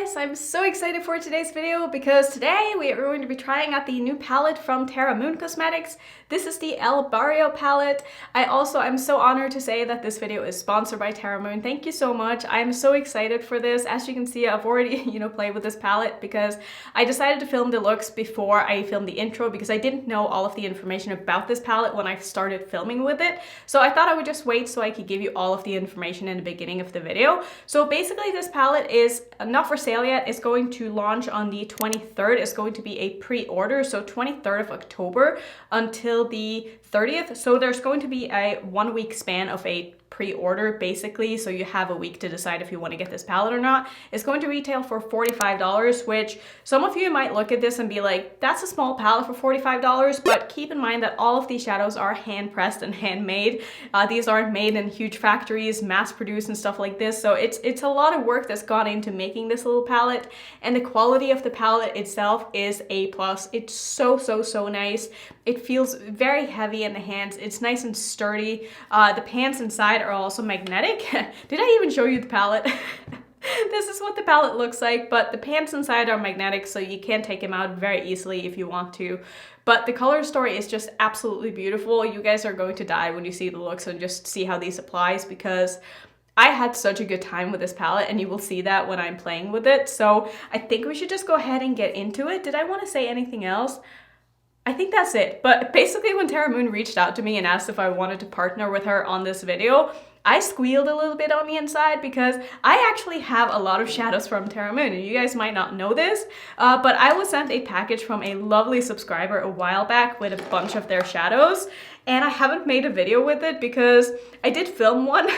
guys, I'm so excited for today's video because today we are going to be trying out the new palette from Terra Moon Cosmetics. This is the Barrio palette. I'm so honored to say that this video is sponsored by Terra Moon. Thank you so much. I'm so excited for this. As you can see, I've already, played with this palette because I decided to film the looks before I filmed the intro because I didn't know all of the information about this palette when I started filming with it. So I thought I would just wait so I could give you all of the information in the beginning of the video. So basically this palette is not for sale yet. It's going to launch on the 23rd. It's going to be a pre-order, so 23rd of October until the 30th. So there's going to be a 1 week span of a pre-order basically, so you have a week to decide if you want to get this palette or not. It's going to retail for $45, which some of you might look at this and be like, that's a small palette for $45, but keep in mind that all of these shadows are hand pressed and handmade. These aren't made in huge factories, mass produced and stuff like this, so it's a lot of work that's gone into making this little palette, and the quality of the palette itself is A+. It's so nice. It feels very heavy in the hands. It's nice and sturdy. The pans inside are also magnetic. Did I even show you the palette? This is what the palette looks like, but the pants inside are magnetic, so you can take them out very easily if you want to. But the color story is just absolutely beautiful. You guys are going to die when you see the looks and just see how these applies, because I had such a good time with this palette, and you will see that when I'm playing with it. So I think we should just go ahead and get into it. Did I want to say anything else? I think that's it. But basically when Terra Moon reached out to me and asked if I wanted to partner with her on this video, I squealed a little bit on the inside because I actually have a lot of shadows from Terra Moon, and you guys might not know this, but I was sent a package from a lovely subscriber a while back with a bunch of their shadows, and I haven't made a video with it because I did film one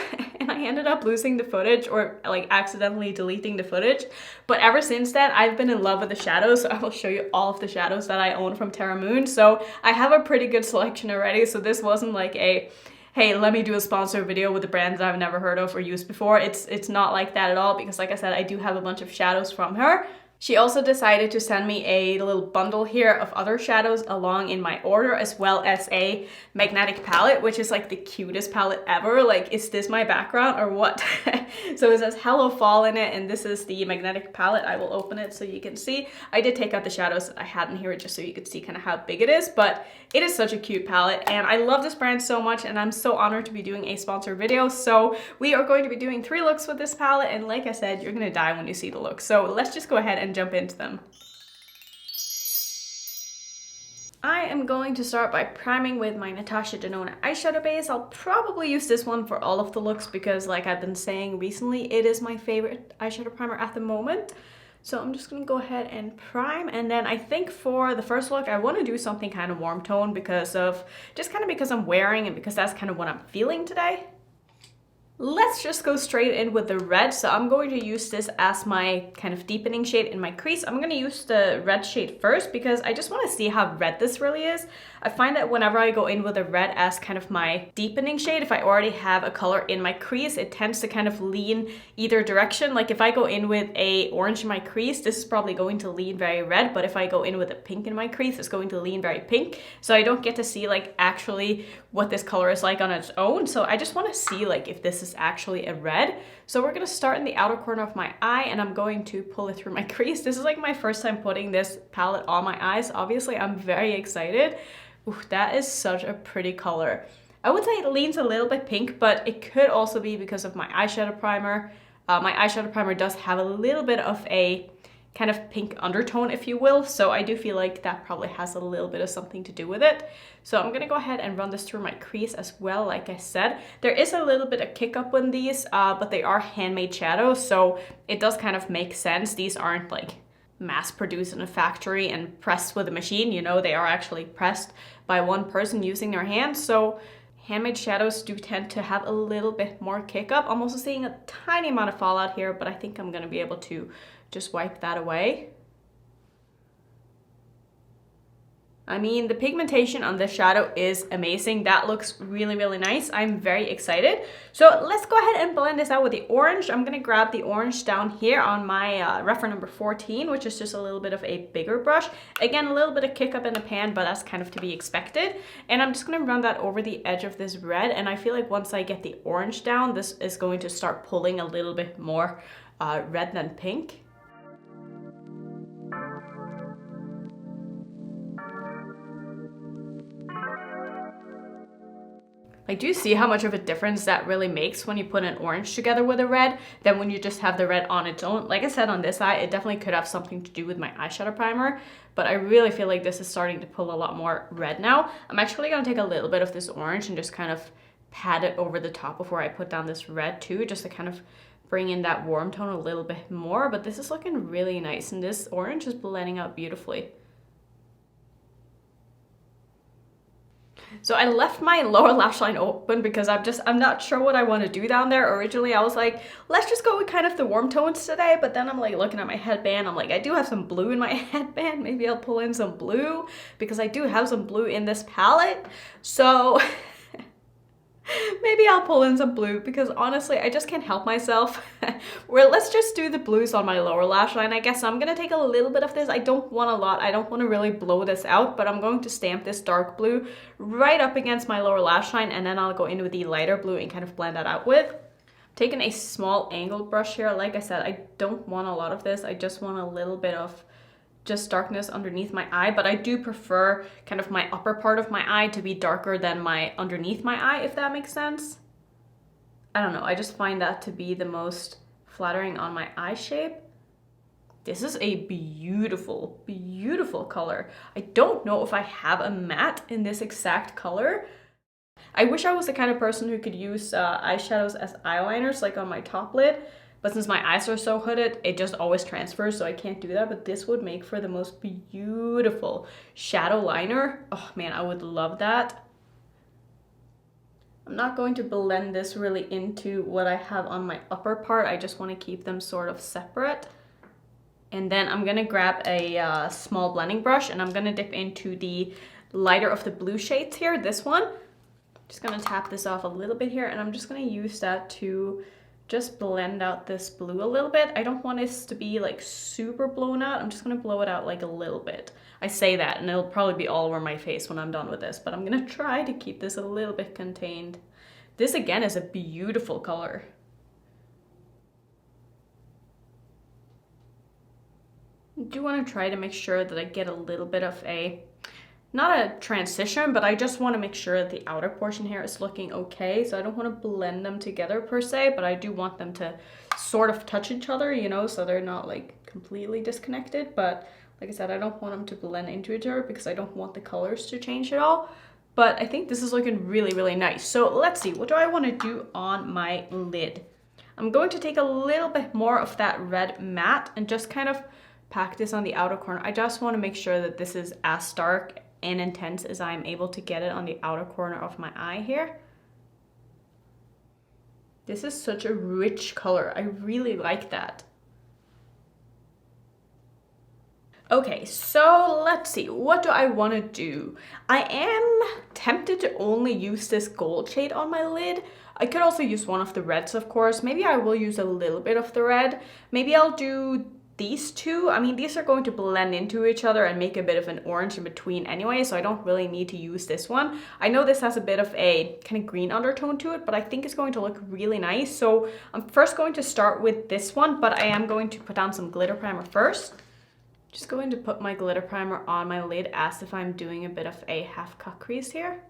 and I ended up losing the footage, or like accidentally deleting the footage. But ever since then, I've been in love with the shadows, so I will show you all of the shadows that I own from Terra Moon. So I have a pretty good selection already, so this wasn't like a, hey, let me do a sponsor video with a brand that I've never heard of or used before. It's not like that at all, because like I said, I do have a bunch of shadows from her. She also decided to send me a little bundle here of other shadows along in my order, as well as a magnetic palette, which is like the cutest palette ever. Like, is this my background or what? So it says Hello Fall in it, and this is the magnetic palette. I will open it so you can see. I did take out the shadows that I had in here just so you could see kind of how big it is, but it is such a cute palette, and I love this brand so much, and I'm so honored to be doing a sponsored video. So we are going to be doing 3 looks with this palette, and like I said, you're gonna die when you see the looks. So let's just go ahead and jump into them. I am going to start by priming with my Natasha Denona eyeshadow base. I'll probably use this one for all of the looks because, like I've been saying recently, it is my favorite eyeshadow primer at the moment. So I'm just gonna go ahead and prime, and then I think for the first look I want to do something kind of warm tone because I'm wearing and because that's kind of what I'm feeling today. Let's just go straight in with the red. So I'm going to use this as my kind of deepening shade in my crease. I'm going to use the red shade first because I just want to see how red this really is. I find that whenever I go in with a red as kind of my deepening shade, if I already have a color in my crease, it tends to kind of lean either direction. Like if I go in with a orange in my crease, this is probably going to lean very red, but if I go in with a pink in my crease, it's going to lean very pink. So I don't get to see like actually what this color is like on its own. So I just want to see like if this is actually a red. So we're going to start in the outer corner of my eye, and I'm going to pull it through my crease. This is like my first time putting this palette on my eyes. Obviously, I'm very excited. Ooh, that is such a pretty color. I would say it leans a little bit pink, but it could also be because of my eyeshadow primer. My eyeshadow primer does have a little bit of a kind of pink undertone, if you will, so I do feel like that probably has a little bit of something to do with it. So I'm gonna go ahead and run this through my crease as well. Like I said, there is a little bit of kick up in these, but they are handmade shadows, so it does kind of make sense. These aren't like mass produced in a factory and pressed with a machine, they are actually pressed by one person using their hands. So handmade shadows do tend to have a little bit more kick up. I'm also seeing a tiny amount of fallout here, but I think I'm gonna be able to just wipe that away. I mean, the pigmentation on this shadow is amazing. That looks really nice. I'm very excited. So let's go ahead and blend this out with the orange. I'm gonna grab the orange down here on my reference number 14, which is just a little bit of a bigger brush. Again, a little bit of kick up in the pan, but that's kind of to be expected. And I'm just gonna run that over the edge of this red. And I feel like once I get the orange down, this is going to start pulling a little bit more red than pink. Like, do you see how much of a difference that really makes when you put an orange together with a red than when you just have the red on its own? Like I said, on this eye, it definitely could have something to do with my eyeshadow primer, but I really feel like this is starting to pull a lot more red now. I'm actually gonna take a little bit of this orange and just kind of pat it over the top before I put down this red too, just to kind of bring in that warm tone a little bit more. But this is looking really nice, and this orange is blending out beautifully. So I left my lower lash line open because I'm not sure what I want to do down there. Originally I was like, let's just go with kind of the warm tones today, but then I'm like looking at my headband, I'm like, I do have some blue in my headband. Maybe I'll pull in some blue because I do have some blue in this palette. So maybe I'll pull in some blue because honestly, I just can't help myself. Well, let's just do the blues on my lower lash line, I guess. So I'm gonna take a little bit of this. I don't want a lot. I don't want to really blow this out, but I'm going to stamp this dark blue right up against my lower lash line, and then I'll go in with the lighter blue and kind of blend that out with. Taking a small angled brush here. Like I said, I don't want a lot of this. I just want a little bit of just darkness underneath my eye, but I do prefer kind of my upper part of my eye to be darker than my underneath my eye, if that makes sense. I don't know, I just find that to be the most flattering on my eye shape. This is a beautiful, beautiful color. I don't know if I have a matte in this exact color. I wish I was the kind of person who could use eyeshadows as eyeliners, like on my top lid. But since my eyes are so hooded, it just always transfers, so I can't do that. But this would make for the most beautiful shadow liner. Oh man, I would love that. I'm not going to blend this really into what I have on my upper part. I just want to keep them sort of separate. And then I'm gonna grab a small blending brush, and I'm gonna dip into the lighter of the blue shades here, this one. Just gonna tap this off a little bit here, and I'm just gonna use that to just blend out this blue a little bit. I don't want this to be like super blown out. I'm just gonna blow it out like a little bit. I say that and it'll probably be all over my face when I'm done with this, but I'm gonna try to keep this a little bit contained. This again is a beautiful color. I do want to try to make sure that I get a little bit of a, not a transition, but I just want to make sure that the outer portion here is looking okay. So I don't want to blend them together per se, but I do want them to sort of touch each other, you know, so they're not like completely disconnected. But like I said, I don't want them to blend into each other because I don't want the colors to change at all. But I think this is looking really, really nice. So let's see, what do I want to do on my lid? I'm going to take a little bit more of that red matte and just kind of pack this on the outer corner. I just want to make sure that this is as dark and intense as I'm able to get it on the outer corner of my eye here. This is such a rich color. I really like that. Okay, so let's see, what do I want to do? I am tempted to only use this gold shade on my lid. I could also use one of the reds, of course. Maybe I will use a little bit of the red. Maybe I'll do these two. I mean, these are going to blend into each other and make a bit of an orange in between anyway, so I don't really need to use this one. I know this has a bit of a kind of green undertone to it, but I think it's going to look really nice. So I'm first going to start with this one, but I am going to put down some glitter primer first. Just going to put my glitter primer on my lid as if I'm doing a bit of a half cut crease here.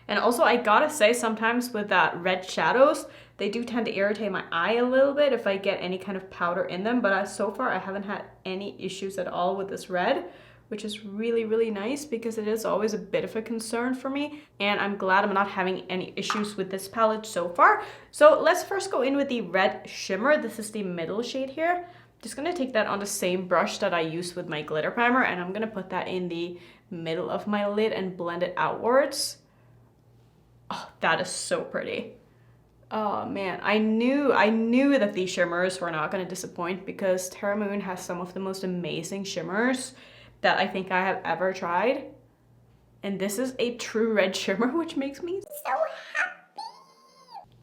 And also, I gotta say, sometimes with red shadows, they do tend to irritate my eye a little bit if I get any kind of powder in them, but so far I haven't had any issues at all with this red, which is really, really nice because it is always a bit of a concern for me, and I'm glad I'm not having any issues with this palette so far. So let's first go in with the Red Shimmer. This is the middle shade here. Just gonna take that on the same brush that I used with my glitter primer, and I'm gonna put that in the middle of my lid and blend it outwards. Oh, that is so pretty. Oh man, I knew that these shimmers were not going to disappoint because Terra Moon has some of the most amazing shimmers that I think I have ever tried. And this is a true red shimmer, which makes me so happy.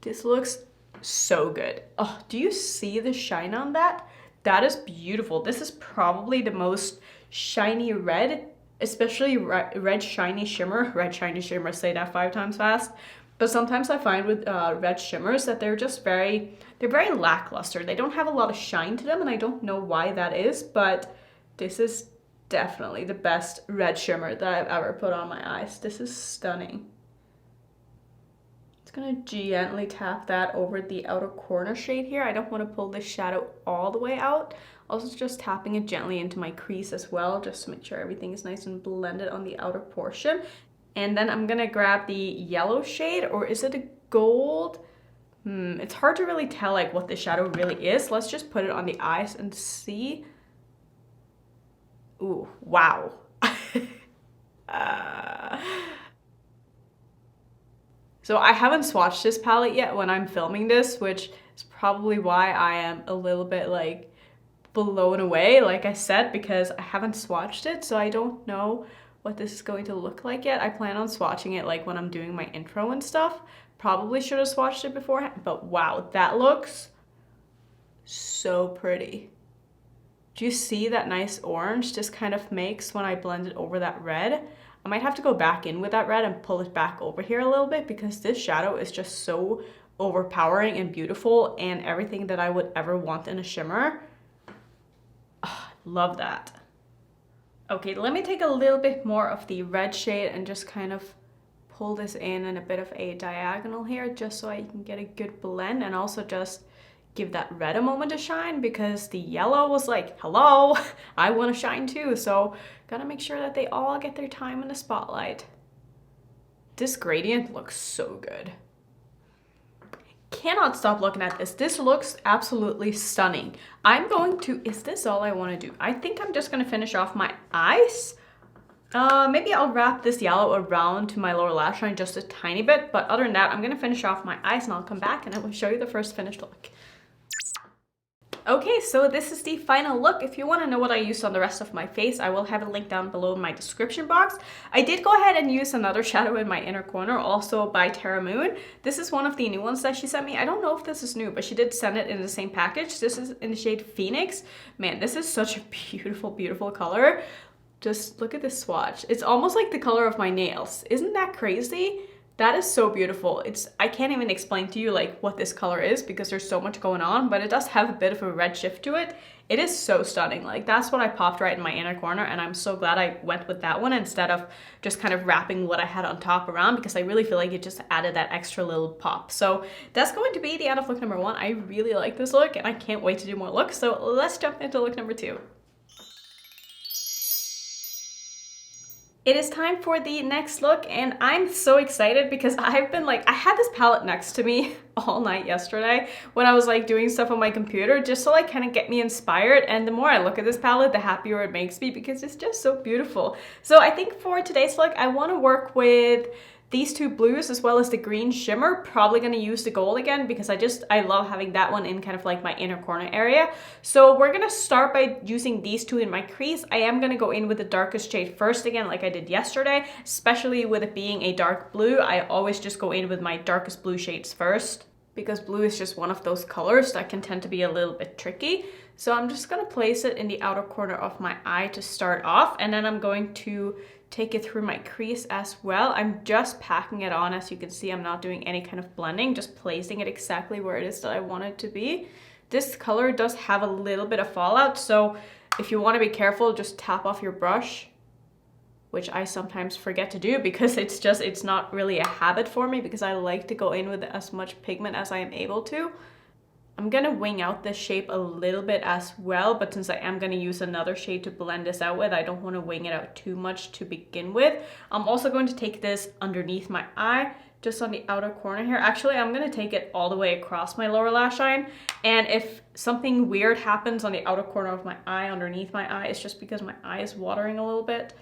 This looks so good. Oh, do you see the shine on that? That is beautiful. This is probably the most shiny red, especially red shiny shimmer. Red shiny shimmer, say that 5 times fast. But sometimes I find with red shimmers that they're just they're very lackluster. They don't have a lot of shine to them, and I don't know why that is, but this is definitely the best red shimmer that I've ever put on my eyes. This is stunning. Just gonna gently tap that over the outer corner shade here. I don't want to pull this shadow all the way out. Also just tapping it gently into my crease as well, just to make sure everything is nice and blended on the outer portion. And then I'm gonna grab the yellow shade, or is it a gold? It's hard to really tell like what the shadow really is. Let's just put it on the eyes and see. Ooh, wow. So I haven't swatched this palette yet when I'm filming this, which is probably why I am a little bit like blown away, like I said, because I haven't swatched it, so I don't know what this is going to look like yet. I plan on swatching it like when I'm doing my intro and stuff. Probably should have swatched it beforehand, but wow, that looks so pretty. Do you see that nice orange this kind of makes when I blend it over that red? I might have to go back in with that red and pull it back over here a little bit, because this shadow is just so overpowering and beautiful and everything that I would ever want in a shimmer. Oh, love that. Okay, let me take a little bit more of the red shade and just kind of pull this in a bit of a diagonal here, just so I can get a good blend, and also just give that red a moment to shine, because the yellow was like, hello, I want to shine too. So gotta make sure that they all get their time in the spotlight. This gradient looks so good. Cannot stop looking at this. This looks absolutely stunning. I'm going to, is this all I want to do? I think I'm just going to finish off my eyes. Maybe I'll wrap this yellow around to my lower lash line just a tiny bit, but other than that, I'm going to finish off my eyes and I'll come back and I will show you the first finished look. Okay, so this is the final look. If you want to know what I used on the rest of my face, I will have a link down below in my description box. I did go ahead and use another shadow in my inner corner, also by Terra Moon. This is one of the new ones that she sent me. I don't know if this is new, but she did send it in the same package. This is in the shade Phoenix. Man, this is such a beautiful, beautiful color. Just look at this swatch. It's almost like the color of my nails. Isn't that crazy? That is so beautiful. I can't even explain to you like what this color is because there's so much going on, but it does have a bit of a red shift to it. It is so stunning. Like that's what I popped right in my inner corner, and I'm so glad I went with that one instead of just kind of wrapping what I had on top around, because I really feel like it just added that extra little pop. So that's going to be the end of look number one. I really like this look and I can't wait to do more looks. So let's jump into look number two. It is time for the next look, and I'm so excited because I've been like, I had this palette next to me all night yesterday when I was like doing stuff on my computer, just to like kind of get me inspired. And the more I look at this palette, the happier it makes me because it's just so beautiful. So I think for today's look, I want to work with these two blues as well as the green shimmer. Probably going to use the gold again because I love having that one in kind of like my inner corner area. So we're going to start by using these two in my crease. I am going to go in with the darkest shade first again, like I did yesterday, especially with it being a dark blue. I always just go in with my darkest blue shades first, because blue is just one of those colors that can tend to be a little bit tricky. So I'm just going to place it in the outer corner of my eye to start off, and then I'm going to take it through my crease as well. I'm just packing it on. As you can see, I'm not doing any kind of blending, just placing it exactly where it is that I want it to be. This color does have a little bit of fallout, so if you want to be careful, just tap off your brush, which I sometimes forget to do because it's not really a habit for me, because I like to go in with as much pigment as I am able to. I'm gonna wing out this shape a little bit as well, but since I am gonna use another shade to blend this out with, I don't want to wing it out too much to begin with. I'm also going to take this underneath my eye, just on the outer corner here. Actually, I'm gonna take it all the way across my lower lash line, and if something weird happens on the outer corner of my eye, underneath my eye, it's just because my eye is watering a little bit.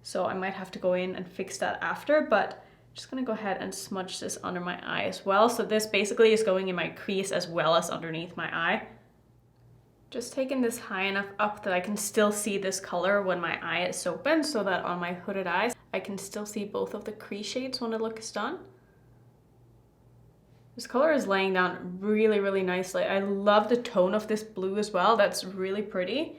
So I might have to go in and fix that after, but just gonna go ahead and smudge this under my eye as well. So this basically is going in my crease as well as underneath my eye. Just taking this high enough up that I can still see this color when my eye is open, so that on my hooded eyes, I can still see both of the crease shades when the look is done. This color is laying down really, really nicely. I love the tone of this blue as well. That's really pretty.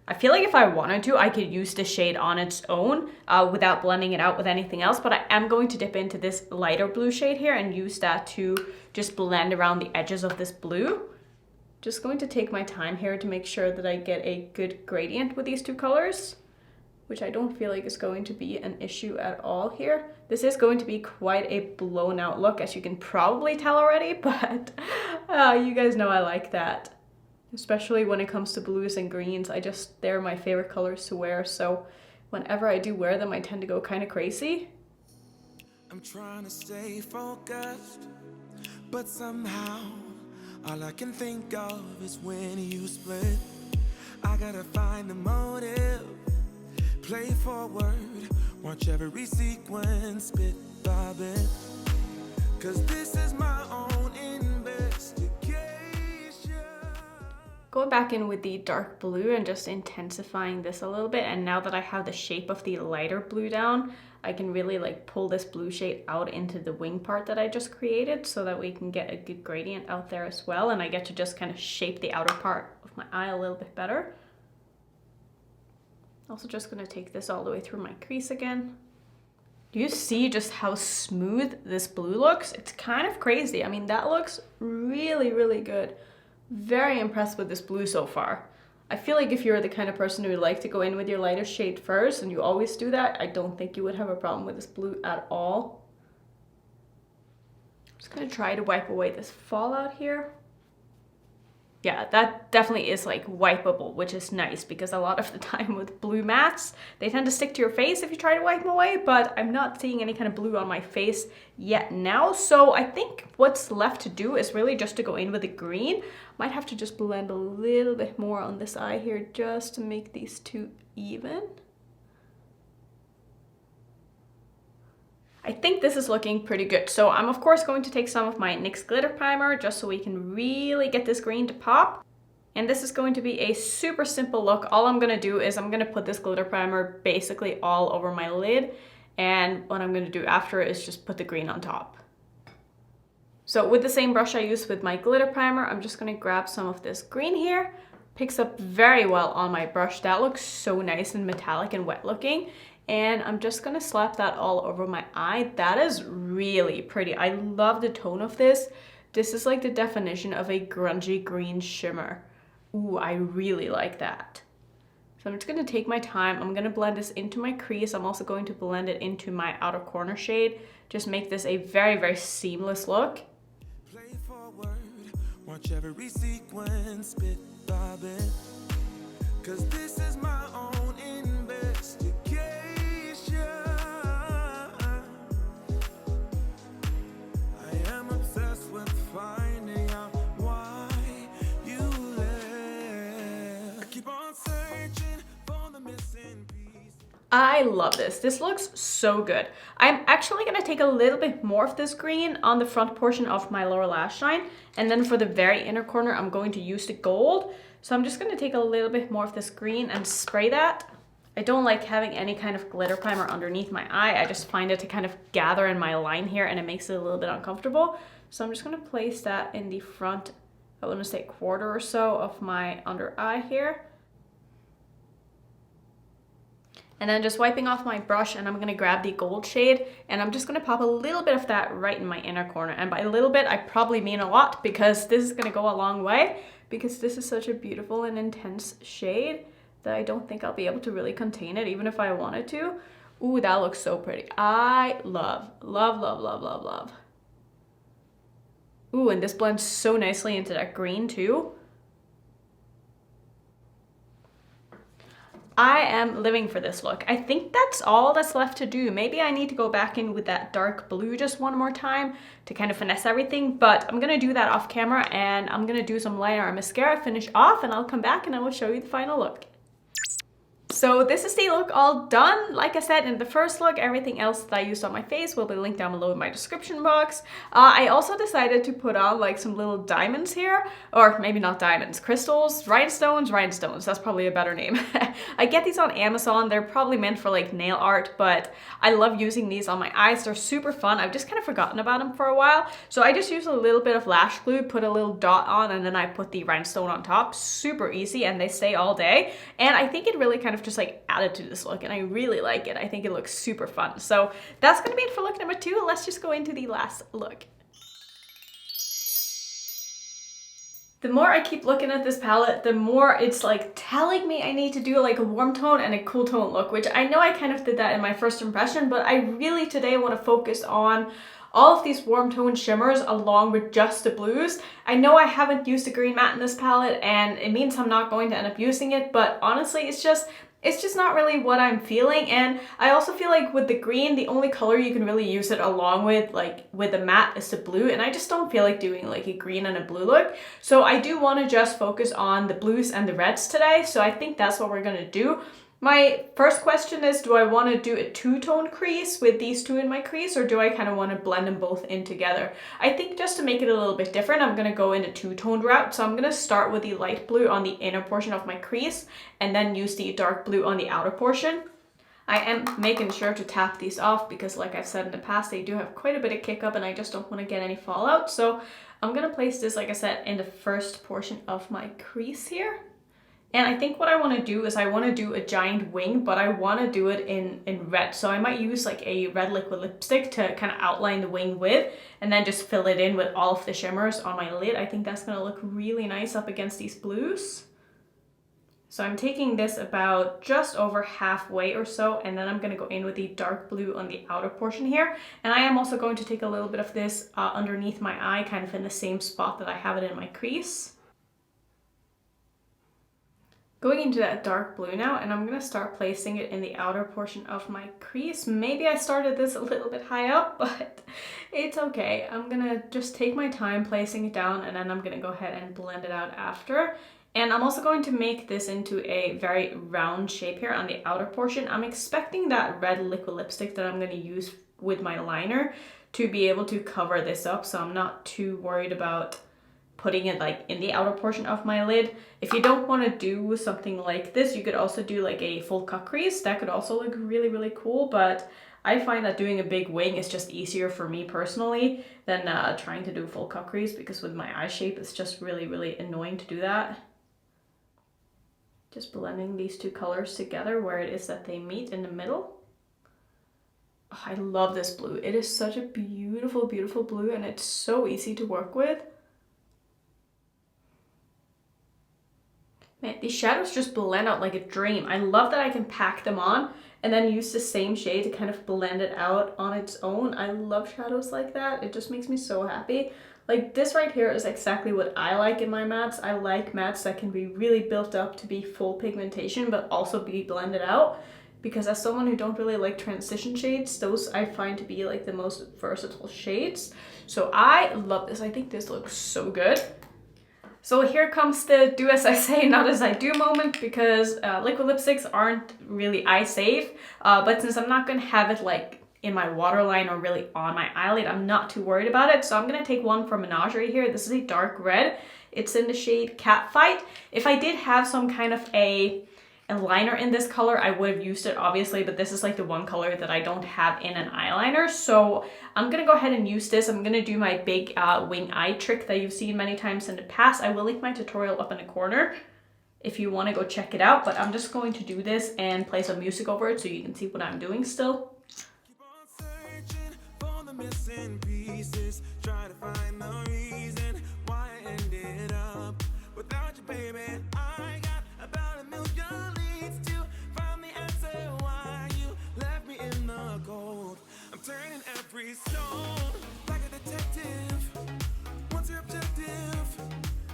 I feel like if I wanted to, I could use this shade on its own without blending it out with anything else, but I am going to dip into this lighter blue shade here and use that to just blend around the edges of this blue. Just going to take my time here to make sure that I get a good gradient with these two colors. which I don't feel like is going to be an issue at all here. This is going to be quite a blown out look, as you can probably tell already, but you guys know I like that. Especially when it comes to blues and greens, they're my favorite colors to wear, so whenever I do wear them, I tend to go kind of crazy. I'm trying to stay focused, but somehow all I can think of is when you split. I gotta find the motive, play forward, watch every sequence bit by bit, 'cause this is my own investigation. Going back in with the dark blue and just intensifying this a little bit, and now that I have the shape of the lighter blue down, I can really like pull this blue shade out into the wing part that I just created so that we can get a good gradient out there as well, and I get to just kind of shape the outer part of my eye a little bit better. Also just going to take this all the way through my crease again. Do you see just how smooth this blue looks? It's kind of crazy. I mean, that looks really, really good. Very impressed with this blue so far. I feel like if you're the kind of person who would like to go in with your lighter shade first, and you always do that, I don't think you would have a problem with this blue at all. I'm just gonna try to wipe away this fallout here. Yeah, that definitely is like wipeable, which is nice because a lot of the time with blue mattes, they tend to stick to your face if you try to wipe them away, but I'm not seeing any kind of blue on my face yet now. So I think what's left to do is really just to go in with the green. Might have to just blend a little bit more on this eye here just to make these two even. I think this is looking pretty good. So I'm of course going to take some of my NYX glitter primer just so we can really get this green to pop. And this is going to be a super simple look. All I'm gonna do is I'm gonna put this glitter primer basically all over my lid. And what I'm gonna do after is just put the green on top. So with the same brush I used with my glitter primer, I'm just gonna grab some of this green here. Picks up very well on my brush. That looks so nice and metallic and wet looking. And I'm just gonna slap that all over my eye. That is really pretty. I love the tone of this. This is like the definition of a grungy green shimmer. Ooh, I really like that. So I'm just gonna take my time. I'm gonna blend this into my crease. I'm also going to blend it into my outer corner shade. Just make this a very, very seamless look. Play forward, watch every sequence bit by bit, 'cause this is my own investigation. I am obsessed with finding out why you left. I keep on searching for the missing piece. I love this. This looks so good. I'm actually gonna take a little bit more of this green on the front portion of my lower lash line, and then for the very inner corner, I'm going to use the gold. So I'm just gonna take a little bit more of this green and spray that. I don't like having any kind of glitter primer underneath my eye. I just find it to kind of gather in my line here and it makes it a little bit uncomfortable. So I'm just gonna place that in the front, I wanna say quarter or so of my under eye here. And then just wiping off my brush, and I'm gonna grab the gold shade and I'm just gonna pop a little bit of that right in my inner corner. And by a little bit, I probably mean a lot because this is gonna go a long way because this is such a beautiful and intense shade that I don't think I'll be able to really contain it even if I wanted to. Ooh, that looks so pretty. I love, love, love, love, love, love. Ooh, and this blends so nicely into that green too. I am living for this look. I think that's all that's left to do. Maybe I need to go back in with that dark blue just one more time to kind of finesse everything, but I'm gonna do that off camera and I'm gonna do some liner and mascara, finish off, and I'll come back and I will show you the final look. So this is the look all done. Like I said in the first look, everything else that I used on my face will be linked down below in my description box. I also decided to put on like some little diamonds here, or maybe not diamonds, crystals, rhinestones, that's probably a better name. I get these on Amazon. They're probably meant for like nail art, but I love using these on my eyes. They're super fun. I've just kind of forgotten about them for a while. So I just use a little bit of lash glue, put a little dot on, and then I put the rhinestone on top. Super easy, and they stay all day. And I think it really kind of just like added to this look, and I really like it. I think it looks super fun. So that's gonna be it for look number 2. Let's just go into the last look. The more I keep looking at this palette, the more it's like telling me I need to do like a warm tone and a cool tone look, which I know I kind of did that in my first impression, but I really today want to focus on all of these warm tone shimmers along with just the blues. I know I haven't used a green matte in this palette and it means I'm not going to end up using it, but honestly it's just not really what I'm feeling. And I also feel like with the green, the only color you can really use it along with, like with the matte, is the blue, and I just don't feel like doing like a green and a blue look. So I do want to just focus on the blues and the reds today, so I think that's what we're gonna do. My first question is, do I want to do a two-tone crease with these two in my crease, or do I kind of want to blend them both in together? I think just to make it a little bit different, I'm going to go in a two-toned route. So I'm going to start with the light blue on the inner portion of my crease and then use the dark blue on the outer portion. I am making sure to tap these off because, like I've said in the past, they do have quite a bit of kick up and I just don't want to get any fallout. So I'm going to place this, like I said, in the first portion of my crease here. And I think what I want to do is I want to do a giant wing, but I want to do it in red. So I might use like a red liquid lipstick to kind of outline the wing with, and then just fill it in with all of the shimmers on my lid. I think that's going to look really nice up against these blues. So I'm taking this about just over halfway or so, and then I'm going to go in with the dark blue on the outer portion here. And I am also going to take a little bit of this underneath my eye, kind of in the same spot that I have it in my crease. Going into that dark blue now, and I'm going to start placing it in the outer portion of my crease. Maybe I started this a little bit high up, but it's okay. I'm going to just take my time placing it down, and then I'm going to go ahead and blend it out after. And I'm also going to make this into a very round shape here on the outer portion. I'm expecting that red liquid lipstick that I'm going to use with my liner to be able to cover this up, so I'm not too worried about putting it like in the outer portion of my lid. If you don't want to do something like this, you could also do like a full cut crease. That could also look really, really cool, but I find that doing a big wing is just easier for me personally than trying to do a full cut crease, because with my eye shape, it's just really, really annoying to do that. Just blending these two colors together where it is that they meet in the middle. Oh, I love this blue. It is such a beautiful, beautiful blue, and it's so easy to work with. Man, these shadows just blend out like a dream. I love that I can pack them on and then use the same shade to kind of blend it out on its own. I love shadows like that. It just makes me so happy. Like this right here is exactly what I like in my mattes. I like mattes that can be really built up to be full pigmentation, but also be blended out. Because as someone who don't really like transition shades, those I find to be like the most versatile shades. So I love this. I think this looks so good. So here comes the do as I say, not as I do moment, because liquid lipsticks aren't really eye safe. But since I'm not going to have it like in my waterline or really on my eyelid, I'm not too worried about it. So I'm going to take one from Menagerie here. This is a dark red. It's in the shade Catfight. If I did have some kind of a liner in this color, I would have used it obviously, but this is like the one color that I don't have in an eyeliner. So I'm gonna go ahead and use this. I'm gonna do my big wing eye trick that you've seen many times in the past. I will link my tutorial up in the corner if you want to go check it out, but I'm just going to do this and play some music over it so you can see what I'm doing still. Keep on searching for the missing pieces, try to find the reason why I ended up without you, baby. I got about 1 million leads to find the answer why you left me in the cold. I'm turning every stone like a detective. What's your objective?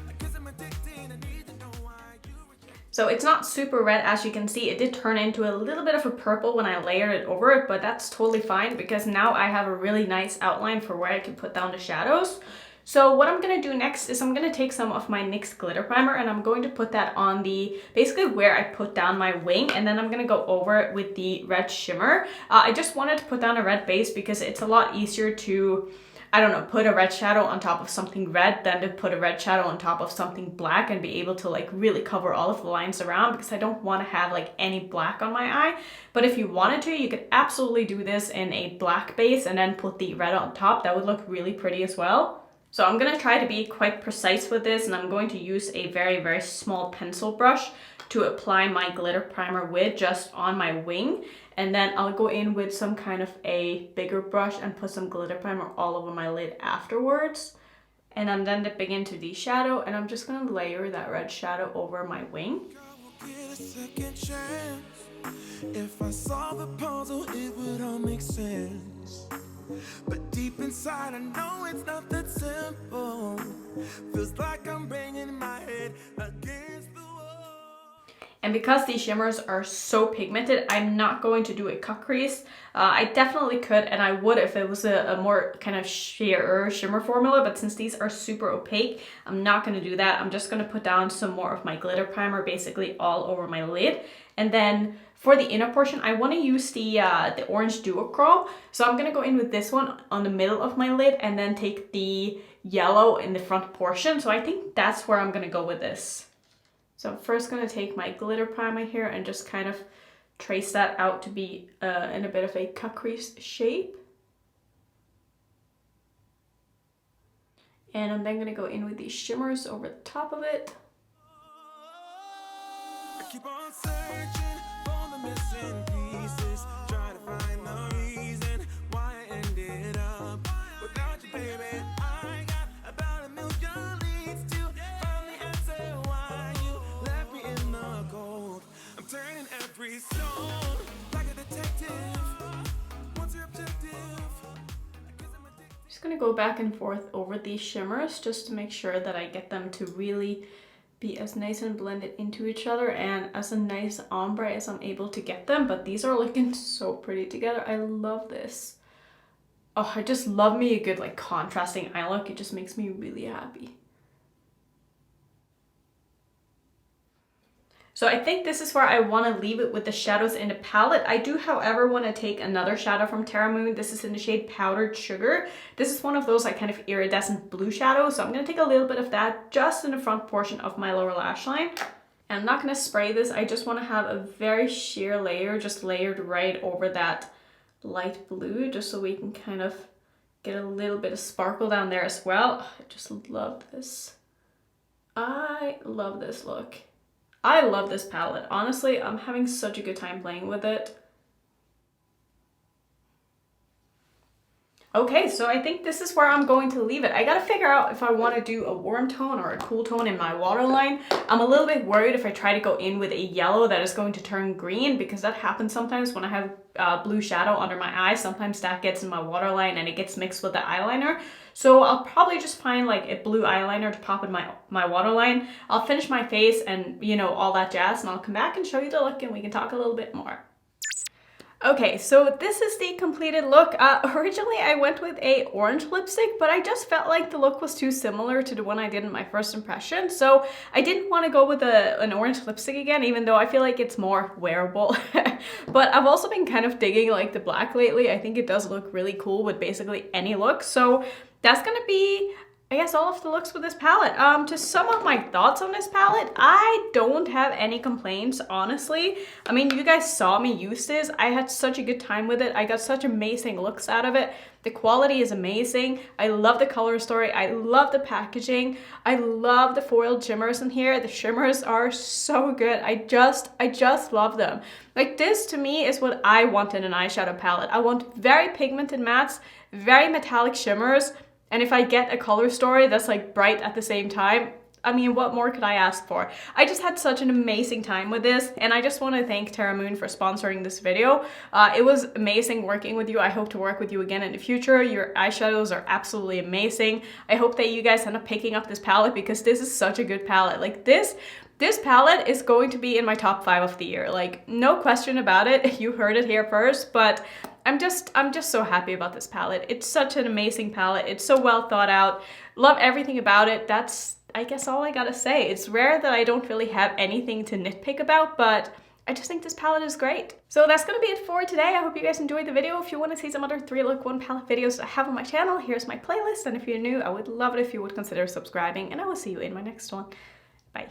I guess I'm addicted. I need to know why you reject. So it's not super red, as you can see. It did turn into a little bit of a purple when I layered it over it, but that's totally fine because now I have a really nice outline for where I can put down the shadows. So what I'm going to do next is I'm going to take some of my NYX glitter primer and I'm going to put that on the, basically where I put down my wing, and then I'm going to go over it with the Red Shimmer. I just wanted to put down a red base because it's a lot easier to, I don't know, put a red shadow on top of something red than to put a red shadow on top of something black and be able to like really cover all of the lines around, because I don't want to have like any black on my eye. But if you wanted to, you could absolutely do this in a black base and then put the red on top. That would look really pretty as well. So I'm going to try to be quite precise with this, and I'm going to use a very, very small pencil brush to apply my glitter primer with just on my wing. And then I'll go in with some kind of a bigger brush and put some glitter primer all over my lid afterwards. And I'm then dipping into the shadow, and I'm just gonna layer that red shadow over my wing. Get a second chance. If I solve the puzzle, it would all make sense. But deep inside, I know it's not that simple. Feels like I'm banging my head against the wall. And because these shimmers are so pigmented, I'm not going to do a cut crease. I definitely could, and I would if it was a more kind of sheer shimmer formula, but since these are super opaque, I'm not going to do that. I'm just going to put down some more of my glitter primer basically all over my lid. And then for the inner portion, I want to use the orange duochrome. So I'm going to go in with this one on the middle of my lid and then take the yellow in the front portion. So I think that's where I'm going to go with this. So I'm first going to take my glitter primer here and just kind of trace that out to be in a bit of a cut crease shape. And I'm then going to go in with these shimmers over the top of it. I keep on searching for the missing pieces, trying to find the reason why I ended up without you, baby. I got about a million leads to find the answer why you left me in the cold. I'm turning every stone like a detective. What's your objective? Just gonna go back and forth over these shimmers just to make sure that I get them to really be as nice and blended into each other and as a nice ombre as I'm able to get them. But these are looking so pretty together. I love this. Oh, I just love me a good like contrasting eye look. It just makes me really happy. So I think this is where I want to leave it with the shadows in the palette. I do, however, want to take another shadow from Terra Moon. This is in the shade Powdered Sugar. This is one of those like kind of iridescent blue shadows. So I'm going to take a little bit of that just in the front portion of my lower lash line. And I'm not going to spray this. I just want to have a very sheer layer just layered right over that light blue, just so we can kind of get a little bit of sparkle down there as well. I just love this. I love this look. I love this palette. Honestly, I'm having such a good time playing with it. Okay, so I think this is where I'm going to leave it. I gotta figure out if I want to do a warm tone or a cool tone in my waterline. I'm a little bit worried if I try to go in with a yellow that is going to turn green, because that happens sometimes when I have blue shadow under my eyes. Sometimes that gets in my waterline and it gets mixed with the eyeliner. So I'll probably just find like a blue eyeliner to pop in my waterline. I'll finish my face and, you know, all that jazz, and I'll come back and show you the look and we can talk a little bit more. Okay, so this is the completed look. Originally I went with a orange lipstick, but I just felt like the look was too similar to the one I did in my first impression. So I didn't want to go with an orange lipstick again, even though I feel like it's more wearable. But I've also been kind of digging like the black lately. I think it does look really cool with basically any look. So that's gonna be, I guess, all of the looks with this palette. To sum up my thoughts on this palette, I don't have any complaints, honestly. I mean, you guys saw me use this. I had such a good time with it. I got such amazing looks out of it. The quality is amazing. I love the color story. I love the packaging. I love the foiled shimmers in here. The shimmers are so good. I just love them. Like, this to me is what I want in an eyeshadow palette. I want very pigmented mattes, very metallic shimmers. And if I get a color story that's like bright at the same time, I mean, what more could I ask for? I just had such an amazing time with this, and I just want to thank Terra Moon for sponsoring this video. It was amazing working with you. I hope to work with you again in the future. Your eyeshadows are absolutely amazing. I hope that you guys end up picking up this palette, because this is such a good palette. Like, this palette is going to be in my top 5 of the year. Like, no question about it. You heard it here first, but I'm just so happy about this palette. It's such an amazing palette. It's so well thought out. Love everything about it. That's, I guess, all I gotta say. It's rare that I don't really have anything to nitpick about, but I just think this palette is great. So that's gonna be it for today. I hope you guys enjoyed the video. If you want to see some other 3-look 1 palette videos I have on my channel, here's my playlist. And if you're new, I would love it if you would consider subscribing, and I will see you in my next one. Bye.